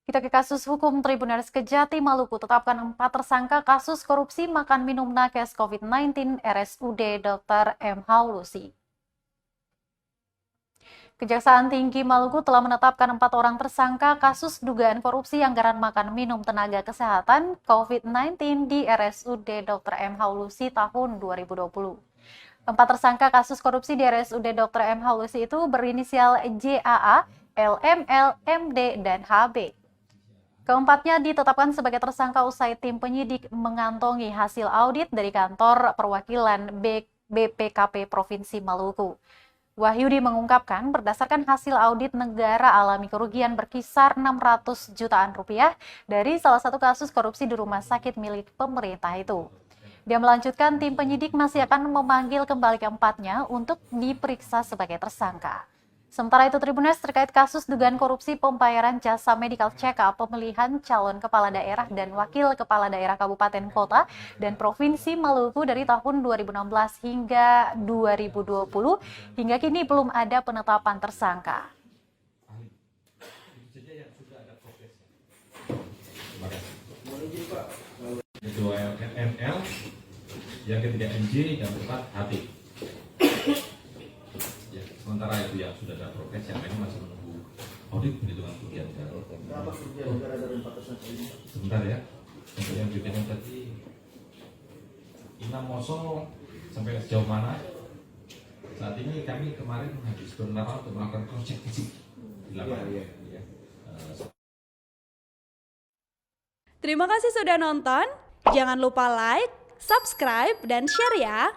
Kita ke kasus hukum Tribuners Kejati Maluku tetapkan 4 tersangka kasus korupsi makan minum nakes COVID-19 RSUD Dr. M. Haulusi. Kejaksaan Tinggi Maluku telah menetapkan 4 orang tersangka kasus dugaan korupsi anggaran makan minum tenaga kesehatan COVID-19 di RSUD Dr. M. Haulusi tahun 2020. 4 tersangka kasus korupsi di RSUD Dr. M. Haulusi itu berinisial JAA, LML, MD, dan HB. Keempatnya ditetapkan sebagai tersangka usai tim penyidik mengantongi hasil audit dari kantor perwakilan BPKP Provinsi Maluku. Wahyudi mengungkapkan berdasarkan hasil audit negara alami kerugian berkisar 600 jutaan rupiah dari salah satu kasus korupsi di rumah sakit milik pemerintah itu. Dia melanjutkan tim penyidik masih akan memanggil kembali keempatnya untuk diperiksa sebagai tersangka. Sementara itu, Tribuners terkait kasus dugaan korupsi pembayaran jasa medical check-up pemilihan calon kepala daerah dan wakil kepala daerah kabupaten kota dan provinsi Maluku dari tahun 2016 hingga 2020, hingga kini belum ada penetapan tersangka. Kedua ML, yang ketiga MJ, yang keempat HT. Sementara itu yang sudah ada progres, yang lain masih menunggu audit perhitungan kerugian negara. Berapa kerugian negara dari 4 tersangka ini? Sebentar ya, untuk yang BPN tadi Inam Moso sampai sejauh mana? Saat ini kami kemarin habis bernalar untuk melakukan cross check fisik di lapangan. Terima kasih sudah nonton. Jangan lupa like, subscribe, dan share ya.